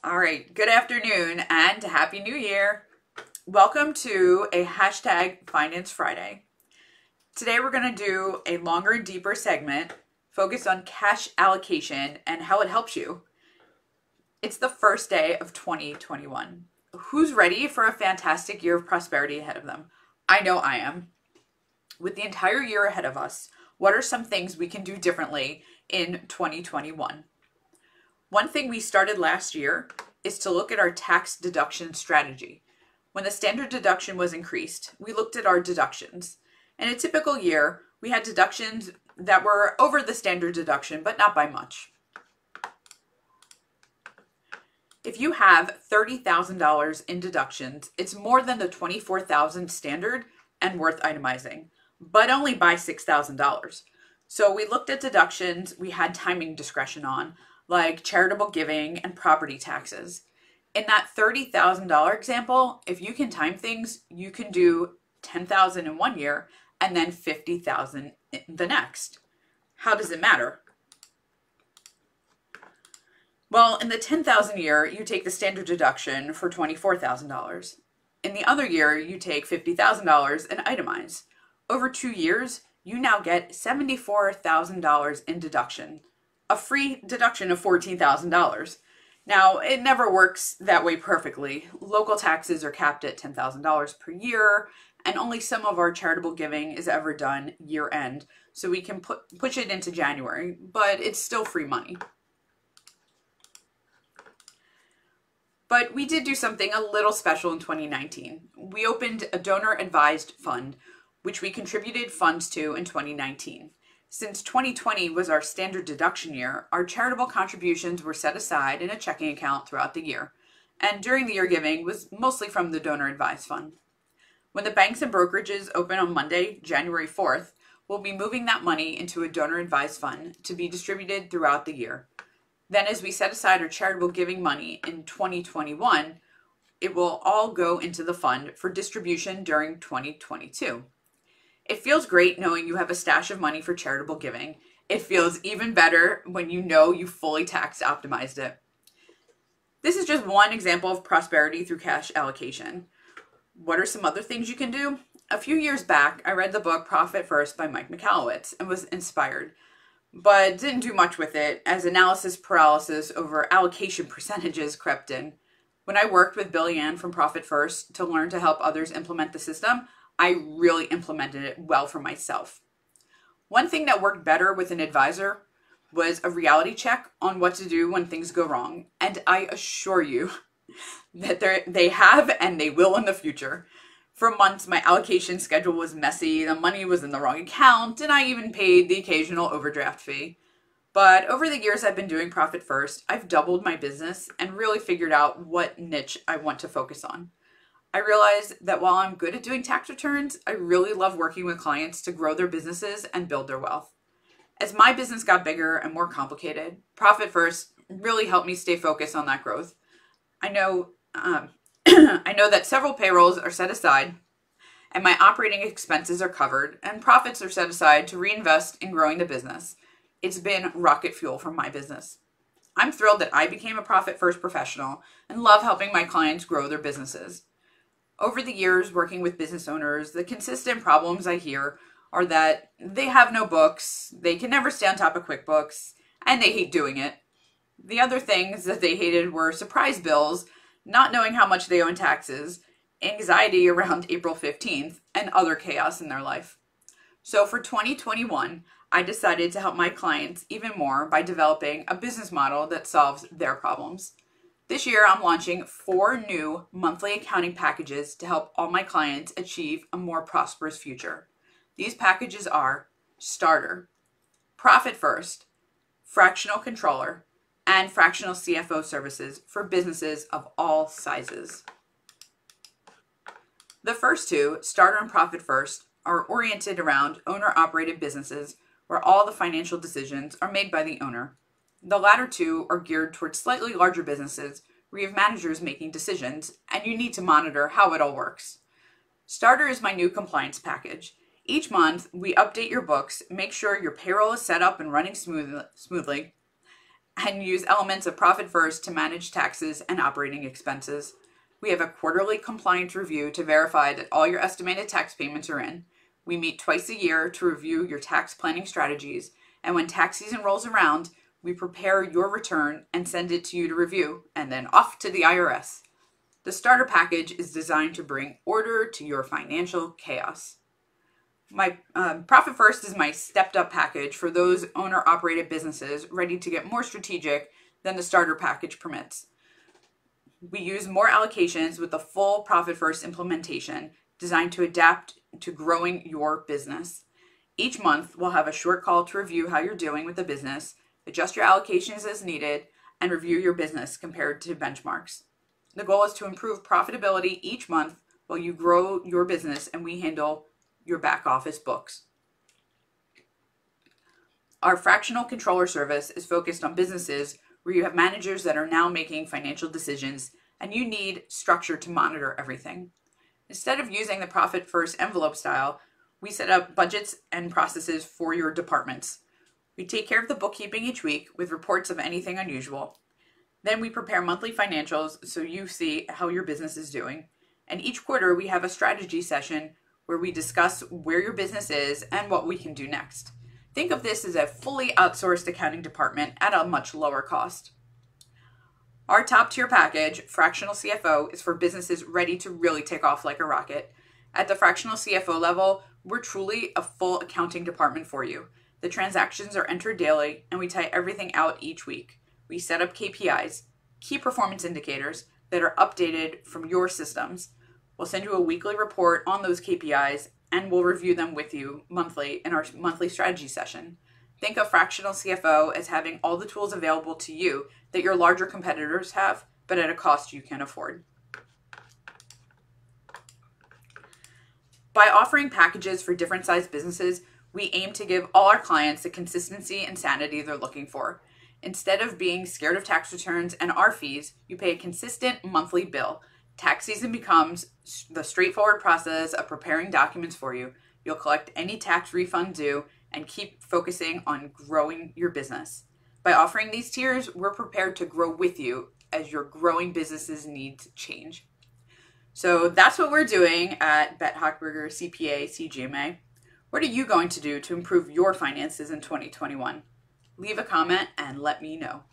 All right, good afternoon and Happy New Year. Welcome to a hashtag Finance Friday. Today we're going to do a longer and deeper segment focused on cash allocation and how it helps you. It's the first day of 2021. Who's ready for a fantastic year of prosperity ahead of them? I know I am. With the entire year ahead of us, what are some things we can do differently in 2021? One thing we started last year is to look at our tax deduction strategy. When the standard deduction was increased, we looked at our deductions. In a typical year, we had deductions that were over the standard deduction, but not by much. If you have $30,000 in deductions, it's more than the $24,000 standard and worth itemizing, but only by $6,000. So we looked at deductions we had timing discretion on, like charitable giving and property taxes. In that $30,000 example, if you can time things, you can do $10,000 in one year and then $50,000 in the next. How does it matter? Well, in the $10,000 year, you take the standard deduction for $24,000. In the other year, you take $50,000 and itemize. Over 2 years, you now get $74,000 in deduction. A free deduction of $14,000. Now, it never works that way perfectly. Local taxes are capped at $10,000 per year, and only some of our charitable giving is ever done year end, so we can push it into January, but it's still free money. But we did do something a little special in 2019. We opened a donor-advised fund, which we contributed funds to in 2019. Since 2020 was our standard deduction year, our charitable contributions were set aside in a checking account throughout the year, and during the year giving was mostly from the donor advised fund. When the banks and brokerages open on Monday, January 4th, we'll be moving that money into a donor advised fund to be distributed throughout the year. Then as we set aside our charitable giving money in 2021, it will all go into the fund for distribution during 2022. It feels great knowing you have a stash of money for charitable giving. It feels even better when you know you fully tax optimized it. This is just one example of prosperity through cash allocation. What are some other things you can do? A few years back, I read the book Profit First by Mike Michalowicz and was inspired, but didn't do much with it as analysis paralysis over allocation percentages crept in. When I worked with Billy Ann from Profit First to learn to help others implement the system, I really implemented it well for myself. One thing that worked better with an advisor was a reality check on what to do when things go wrong. And I assure you that they have and they will in the future. For months, my allocation schedule was messy, the money was in the wrong account, and I even paid the occasional overdraft fee. But over the years I've been doing Profit First, I've doubled my business and really figured out what niche I want to focus on. I realized that while I'm good at doing tax returns, I really love working with clients to grow their businesses and build their wealth. As my business got bigger and more complicated, Profit First really helped me stay focused on that growth. I know that several payrolls are set aside and my operating expenses are covered and profits are set aside to reinvest in growing the business. It's been rocket fuel for my business. I'm thrilled that I became a Profit First professional and love helping my clients grow their businesses. Over the years working with business owners, the consistent problems I hear are that they have no books, they can never stay on top of QuickBooks, and they hate doing it. The other things that they hated were surprise bills, not knowing how much they owe in taxes, anxiety around April 15th, and other chaos in their life. So for 2021, I decided to help my clients even more by developing a business model that solves their problems. This year, I'm launching 4 new monthly accounting packages to help all my clients achieve a more prosperous future. These packages are Starter, Profit First, Fractional Controller, and Fractional CFO services for businesses of all sizes. The first 2, Starter and Profit First, are oriented around owner-operated businesses where all the financial decisions are made by the owner. The latter 2 are geared towards slightly larger businesses where you have managers making decisions and you need to monitor how it all works. Starter is my new compliance package. Each month, we update your books, make sure your payroll is set up and running smoothly, and use elements of Profit First to manage taxes and operating expenses. We have a quarterly compliance review to verify that all your estimated tax payments are in. We meet twice a year to review your tax planning strategies, and when tax season rolls around, we prepare your return and send it to you to review, and then off to the IRS. The starter package is designed to bring order to your financial chaos. My Profit First is my stepped up package for those owner-operated businesses ready to get more strategic than the starter package permits. We use more allocations with the full Profit First implementation designed to adapt to growing your business. Each month, we'll have a short call to review how you're doing with the business, adjust your allocations as needed, and review your business compared to benchmarks. The goal is to improve profitability each month while you grow your business and we handle your back office books. Our Fractional Controller service is focused on businesses where you have managers that are now making financial decisions and you need structure to monitor everything. Instead of using the Profit First envelope style, we set up budgets and processes for your departments. We take care of the bookkeeping each week with reports of anything unusual. Then we prepare monthly financials so you see how your business is doing. And each quarter we have a strategy session where we discuss where your business is and what we can do next. Think of this as a fully outsourced accounting department at a much lower cost. Our top tier package, Fractional CFO, is for businesses ready to really take off like a rocket. At the Fractional CFO level, we're truly a full accounting department for you. The transactions are entered daily and we tie everything out each week. We set up KPIs, key performance indicators, that are updated from your systems. We'll send you a weekly report on those KPIs and we'll review them with you monthly in our monthly strategy session. Think of Fractional CFO as having all the tools available to you that your larger competitors have, but at a cost you can afford. By offering packages for different sized businesses, we aim to give all our clients the consistency and sanity they're looking for. Instead of being scared of tax returns and our fees, you pay a consistent monthly bill. Tax season becomes the straightforward process of preparing documents for you. You'll collect any tax refund due and keep focusing on growing your business. By offering these tiers, we're prepared to grow with you as your growing business's needs change. So that's what we're doing at Bet Hochberger CPA CGMA. What are you going to do to improve your finances in 2021? Leave a comment and let me know.